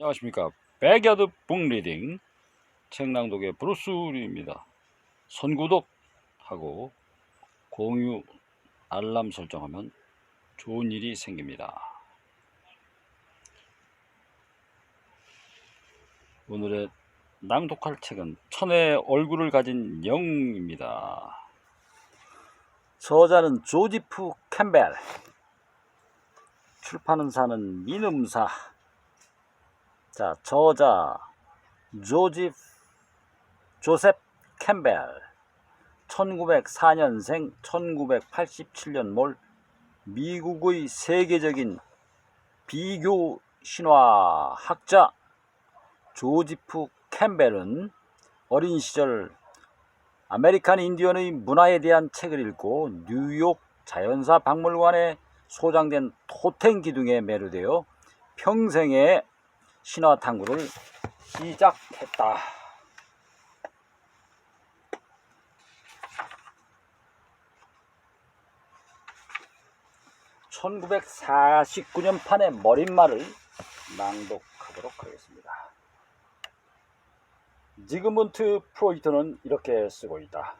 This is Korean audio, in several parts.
안녕하십니까. 백야드 북리딩 책낭독의 브루스 리입니다. 선구독하고 공유 알람 설정하면 좋은 일이 생깁니다. 오늘의 낭독할 책은 천의 얼굴을 가진 영입니다. 저자는 조지프 캠벨, 출판사는 민음사. 자, 저자 조셉 캠벨, 1904년생 1987년 말, 미국의 세계적인 비교 신화 학자. 조지프 캠벨은 어린 시절 아메리칸 인디언의 문화에 대한 책을 읽고 뉴욕 자연사 박물관에 소장된 토텐 기둥에 매료되어 평생의 신화 탐구를 시작했다. 1949년판의 머릿말을 낭독하도록 하겠습니다. 지그문트 프로이트는 이렇게 쓰고 있다.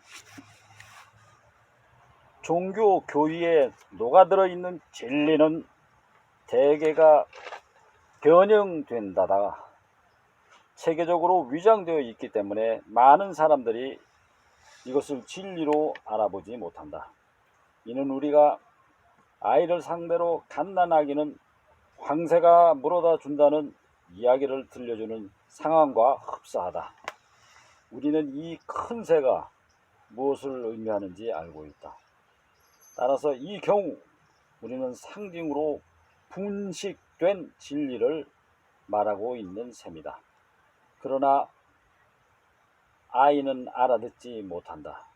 종교 교리에 녹아들어 있는 진리는 대개가 변형된다다가 체계적으로 위장되어 있기 때문에 많은 사람들이 이것을 진리로 알아보지 못한다. 이는 우리가 아이를 상대로 갓난아기는 황새가 물어다 준다는 이야기를 들려주는 상황과 흡사하다. 우리는 이 큰 새가 무엇을 의미하는지 알고 있다. 따라서 이 경우 우리는 상징으로 분식된 진리를 말하고 있는 셈이다. 그러나 아이는 알아듣지 못한다.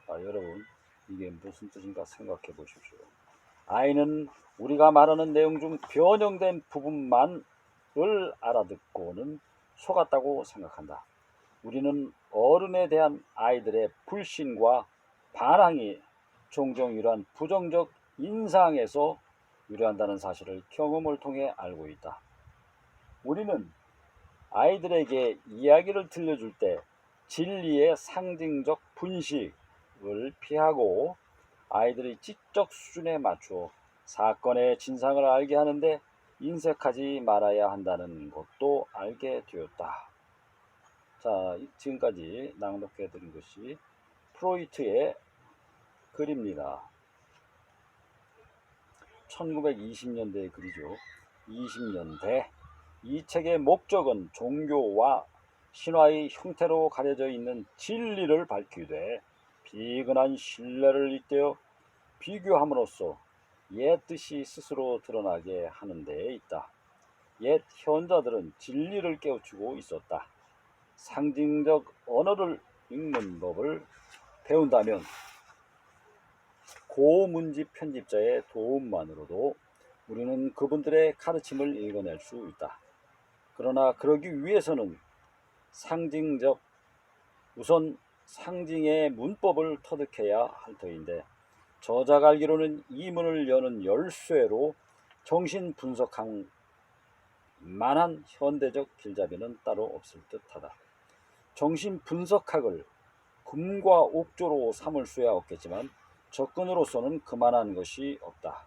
여러분, 이게 무슨 뜻인가 생각해 보십시오. 아이는 우리가 말하는 내용 중 변형된 부분만을 알아듣고는 속았다고 생각한다. 우리는 어른에 대한 아이들의 불신과 반항이 종종 이러한 부정적 인상에서 유래한다는 사실을 경험을 통해 알고 있다. 우리는 아이들에게 이야기를 들려줄 때 진리의 상징적 분식을 피하고 아이들의 지적 수준에 맞추어 사건의 진상을 알게 하는데 인색하지 말아야 한다는 것도 알게 되었다. 자, 지금까지 낭독해 드린 것이 프로이트의 글입니다. 1920년대의 글이죠. 20년대. 이 책의 목적은 종교와 신화의 형태로 가려져 있는 진리를 밝히되 비근한 신뢰를 잇대어 비교함으로써 옛 뜻이 스스로 드러나게 하는 데에 있다. 옛 현자들은 진리를 깨우치고 있었다. 상징적 언어를 읽는 법을 배운다면 고문지 편집자의 도움만으로도 우리는 그분들의 가르침을 읽어낼 수 있다. 그러나 그러기 위해서는 우선 상징의 문법을 터득해야 할 터인데 저자가 알기로는 이 문을 여는 열쇠로 정신 분석할 만한 현대적 길잡이는 따로 없을 듯하다. 정신 분석학을 금과 옥조로 삼을 수야 없겠지만 접근으로서는 그만한 것이 없다.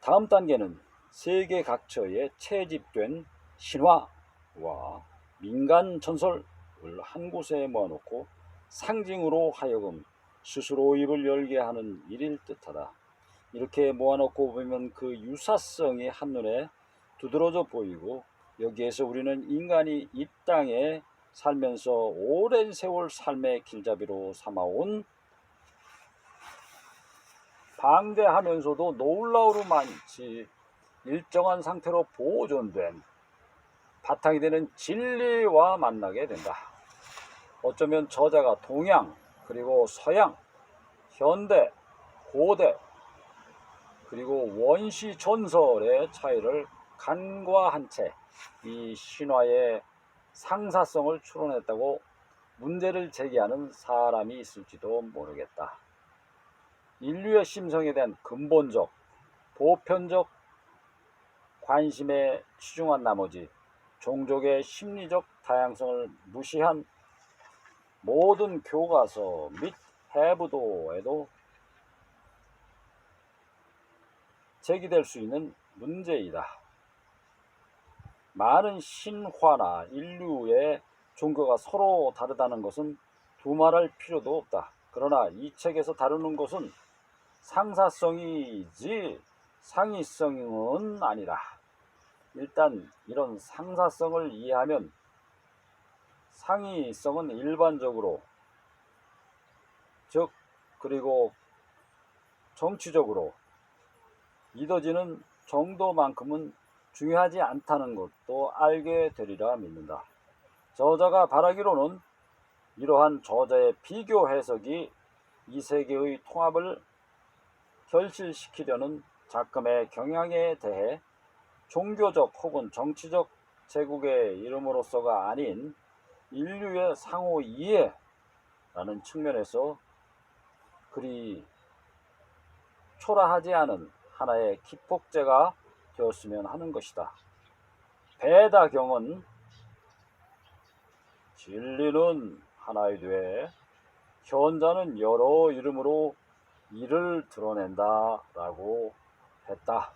다음 단계는 세계 각처에 채집된 신화와 민간 전설을 한 곳에 모아놓고 상징으로 하여금 스스로 입을 열게 하는 일일 듯하다. 이렇게 모아놓고 보면 그 유사성이 한눈에 두드러져 보이고 여기에서 우리는 인간이 이 땅에 살면서 오랜 세월 삶의 길잡이로 삼아온 방대하면서도 놀라우로 많지 일정한 상태로 보존된 바탕이 되는 진리와 만나게 된다. 어쩌면 저자가 동양 그리고 서양, 현대, 고대 그리고 원시 전설의 차이를 간과한 채 이 신화의 상사성을 추론했다고 문제를 제기하는 사람이 있을지도 모르겠다. 인류의 심성에 대한 근본적, 보편적 관심에 치중한 나머지 종족의 심리적 다양성을 무시한 모든 교과서 및 해부도에도 제기될 수 있는 문제이다. 많은 신화나 인류의 종교가 서로 다르다는 것은 두말할 필요도 없다. 그러나 이 책에서 다루는 것은 상사성이지 상이성은 아니라, 일단 이런 상사성을 이해하면 상이성은 일반적으로, 즉 그리고 정치적으로 믿어지는 정도만큼은 중요하지 않다는 것도 알게 되리라 믿는다. 저자가 바라기로는 이러한 저자의 비교 해석이 이 세계의 통합을 결실시키려는 작금의 경향에 대해 종교적 혹은 정치적 제국의 이름으로서가 아닌 인류의 상호 이해라는 측면에서 그리 초라하지 않은 하나의 기폭제가 되었으면 하는 것이다. 베다경은 진리는 하나이되 현자는 여러 이름으로 이를 드러낸다 라고 했다.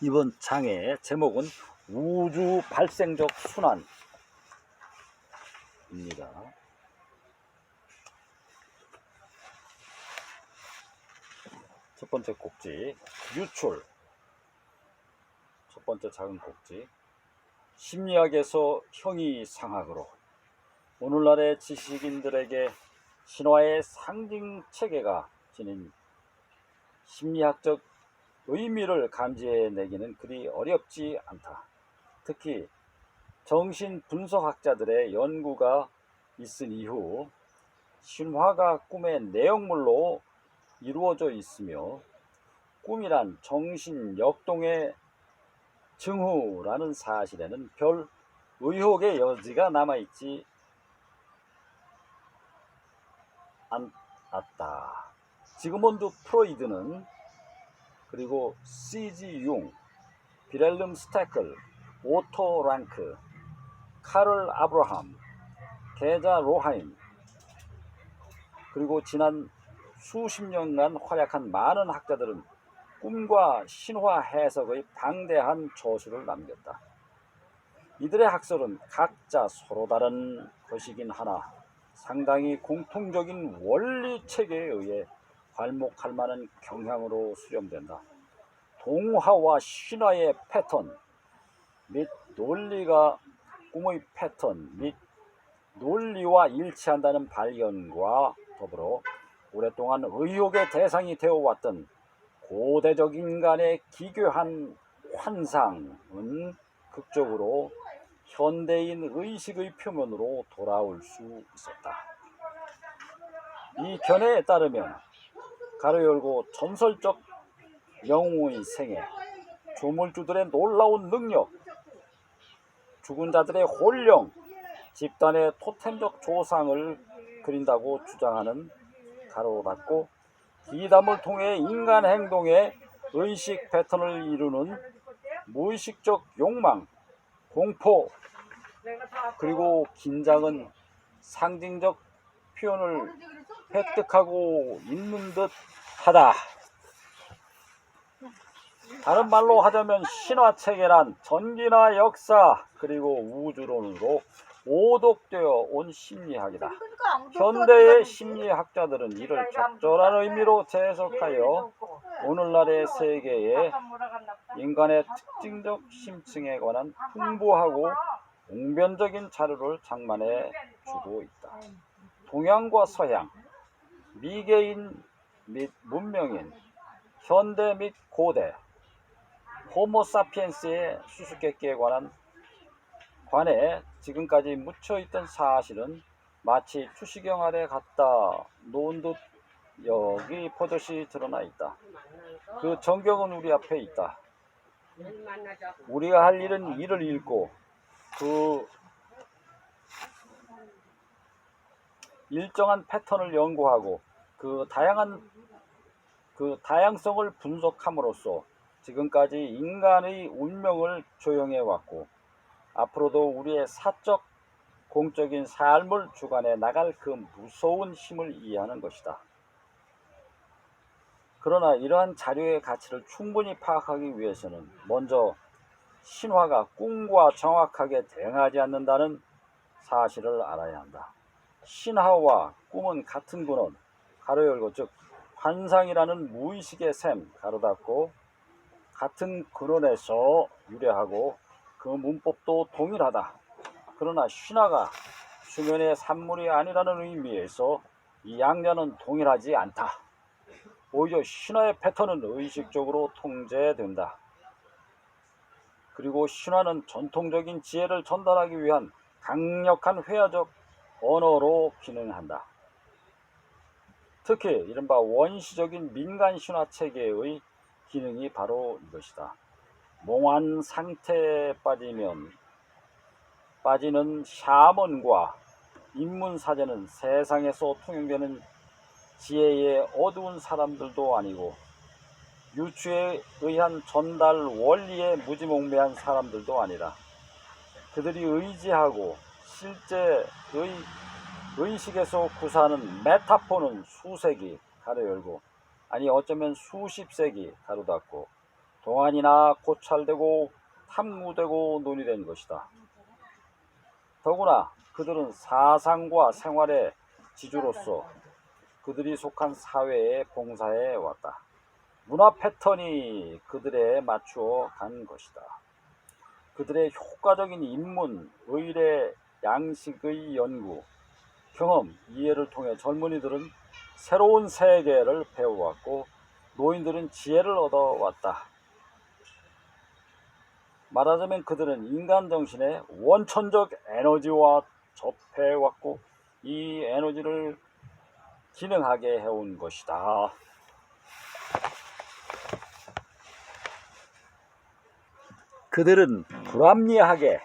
이번 장의 제목은 우주 발생적 순환입니다. 첫 번째 곡지, 유출. 첫 번째 작은 곡지, 심리학에서 형이상학으로. 오늘날의 지식인들에게 신화의 상징 체계가 지닌 심리학적 의미를 감지해내기는 그리 어렵지 않다. 특히 정신분석학자들의 연구가 있은 이후 신화가 꿈의 내용물로 이루어져 있으며 꿈이란 정신역동의 증후라는 사실에는 별 의혹의 여지가 남아있지 않았다. 지그문드 프로이드는, 그리고 C.G. 융, 빌헬름 스테클, 오토 랑크, 카를 아브라함, 게자 로하임, 그리고 지난 수십 년간 활약한 많은 학자들은 꿈과 신화 해석의 방대한 저수를 남겼다. 이들의 학설은 각자 서로 다른 것이긴 하나 상당히 공통적인 원리 체계에 의해 괄목할 만한 경향으로 수렴된다. 동화와 신화의 패턴 및 논리가 꿈의 패턴 및 논리와 일치한다는 발견과 더불어 오랫동안 의혹의 대상이 되어왔던 고대적 인간의 기괴한 환상은 극적으로 현대인 의식의 표면으로 돌아올 수 있었다. 이 견해에 따르면 가로 열고 전설적 영웅의 생애, 조물주들의 놀라운 능력, 죽은 자들의 혼령, 집단의 토템적 조상을 그린다고 주장하는 가로 닫고 기담을 통해 인간 행동의 의식 패턴을 이루는 무의식적 욕망, 공포, 그리고 긴장은 상징적 표현을 획득하고 있는 듯 하다. 다른 말로 하자면 신화체계란 전기나 역사 그리고 우주론으로 오독되어 온 심리학이다. 현대의 심리학자들은 이를 적절한 의미로 재해석하여 오늘날의 세계에 인간의 특징적 심층에 관한 풍부하고 공변적인 자료를 장만해 주고 있다. 동양과 서양, 미개인 및 문명인, 현대 및 고대, 호모사피엔스의 수수께끼에 관해 지금까지 묻혀있던 사실은 마치 추시경 아래 갖다 놓은 듯 여기 버젓이 드러나 있다. 그 전경은 우리 앞에 있다. 우리가 할 일은 이를 읽고 그 일정한 패턴을 연구하고 그 그 다양성을 분석함으로써 지금까지 인간의 운명을 조형해 왔고 앞으로도 우리의 사적 공적인 삶을 주관해 나갈 그 무서운 힘을 이해하는 것이다. 그러나 이러한 자료의 가치를 충분히 파악하기 위해서는 먼저 신화가 꿈과 정확하게 대응하지 않는다는 사실을 알아야 한다. 신화와 꿈은 같은 근원, 가로 열고, 즉 환상이라는 무의식의 셈, 가로 닫고, 같은 근원에서 유래하고 그 문법도 동일하다. 그러나 신화가 수면의 산물이 아니라는 의미에서 이 양자는 동일하지 않다. 오히려 신화의 패턴은 의식적으로 통제된다. 그리고 신화는 전통적인 지혜를 전달하기 위한 강력한 회화적 언어로 기능한다. 특히 이른바 원시적인 민간 신화 체계의 기능이 바로 이것이다. 몽환 상태에 빠지는 샤먼과 인문사제는 세상에서 통용되는 지혜의 어두운 사람들도 아니고 유추에 의한 전달 원리에 무지몽매한 사람들도 아니라 그들이 의지하고 실제의 의식에서 구사하는 메타포는 수세기 가로 열고 아니 어쩌면 수십 세기 가로 닫고 동안이나 고찰되고 탐구되고 논의된 것이다. 더구나 그들은 사상과 생활의 지주로서 그들이 속한 사회에 봉사해 왔다. 문화 패턴이 그들에 맞추어 간 것이다. 그들의 효과적인 인문, 의례, 양식의 연구, 경험, 이해를 통해 젊은이들은 새로운 세계를 배워왔고 노인들은 지혜를 얻어왔다. 말하자면 그들은 인간 정신의 원천적 에너지와 접해왔고 이 에너지를 기능하게 해온 것이다. 그들은 불합리하게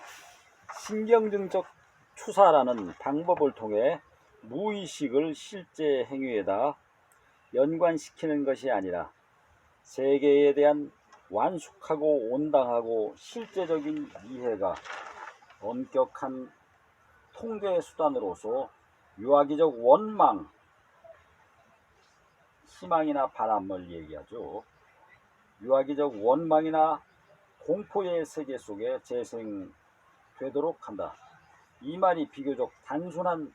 신경증적 추사라는 방법을 통해 무의식을 실제 행위에다 연관시키는 것이 아니라 세계에 대한 완숙하고 온당하고 실제적인 이해가 엄격한 통계 수단으로서 유아기적 원망, 희망이나 바람을 얘기하죠. 유아기적 원망이나 공포의 세계 속에 재생되도록 한다. 이 말이 비교적 단순한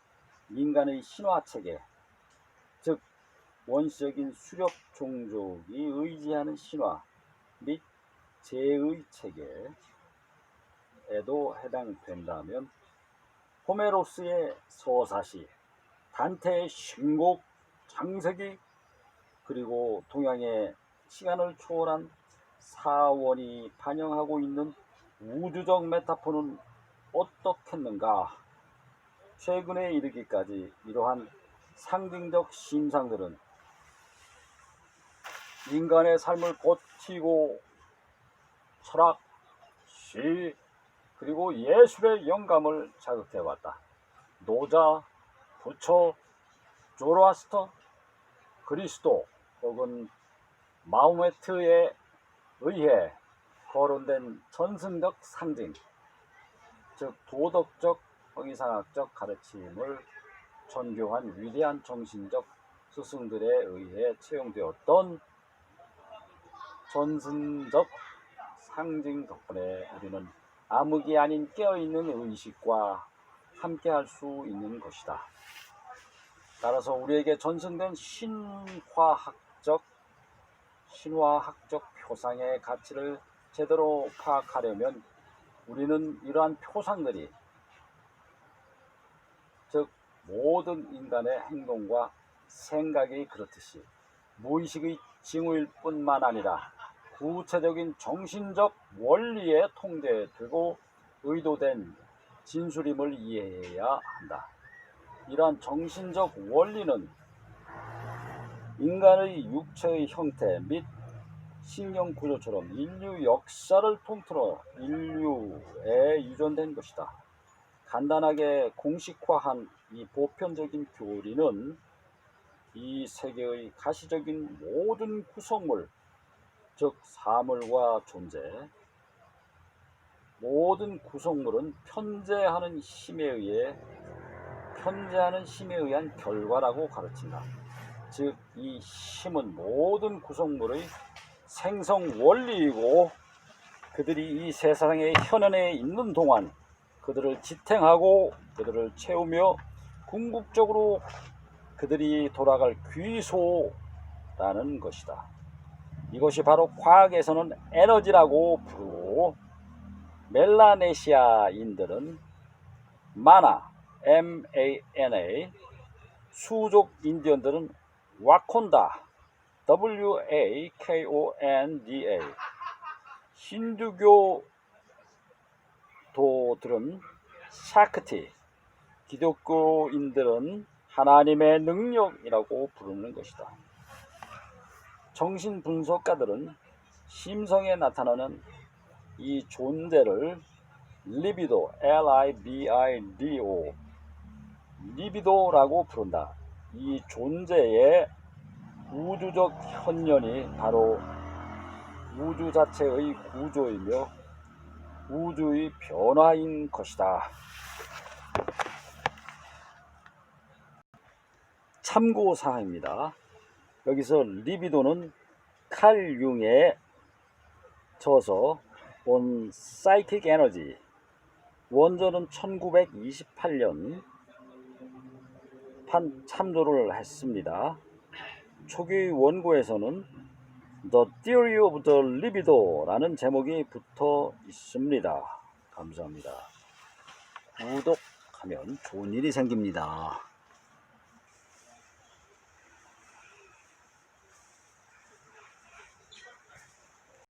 인간의 신화체계, 즉 원시적인 수렵 종족이 의지하는 신화 및 제의 체계에도 해당된다면 호메로스의 서사시, 단테의 신곡, 창세기, 그리고 동양의 시간을 초월한 사원이 반영하고 있는 우주적 메타포는 어떻겠는가? 최근에 이르기까지 이러한 상징적 심상들은 인간의 삶을 버티고 철학, 시, 그리고 예술의 영감을 자극해왔다. 노자, 부처, 조로아스터, 그리스도 혹은 마호메트에 의해 거론된 전승적 상징, 즉 도덕적, 허위상학적 가르침을 전교한 위대한 정신적 스승들에 의해 채용되었던 전승적 상징 덕분에 우리는 암흑이 아닌 깨어있는 의식과 함께할 수 있는 것이다. 따라서 우리에게 전승된 신화학적 표상의 가치를 제대로 파악하려면 우리는 이러한 표상들이, 즉 모든 인간의 행동과 생각이 그렇듯이 무의식의 징후일 뿐만 아니라 구체적인 정신적 원리에 통제되고 의도된 진술임을 이해해야 한다. 이러한 정신적 원리는 인간의 육체의 형태 및 신경 구조처럼 인류 역사를 통틀어 인류에 유전된 것이다. 간단하게 공식화한 이 보편적인 교리는 이 세계의 가시적인 모든 구성물, 즉 사물과 존재, 모든 구성물은 편재하는 힘에 의한 결과라고 가르친다. 즉 이 힘은 모든 구성물의 생성 원리이고, 그들이 이 세상의 현현에 있는 동안 그들을 지탱하고 그들을 채우며 궁극적으로 그들이 돌아갈 귀소라는 것이다. 이것이 바로 과학에서는 에너지라고 부르고, 멜라네시아인들은 마나, MANA, 수족 인디언들은 와콘다, WAKONDA, 힌두교도들은 샤크티, 기독교인들은 하나님의 능력이라고 부르는 것이다. 정신분석가들은 심성에 나타나는 이 존재를 리비도, LIBIDO, 리비도라고 부른다. 이 존재의 우주적 현현이 바로 우주 자체의 구조이며 우주의 변화인 것이다. 참고사항입니다. 여기서 리비도는 칼 융의 저서 On Psychic Energy, 원전은 1928년 참조를 했습니다. 초기 원고에서는 The Theory of the Libido라는 제목이 붙어 있습니다. 감사합니다. 구독하면 좋은 일이 생깁니다.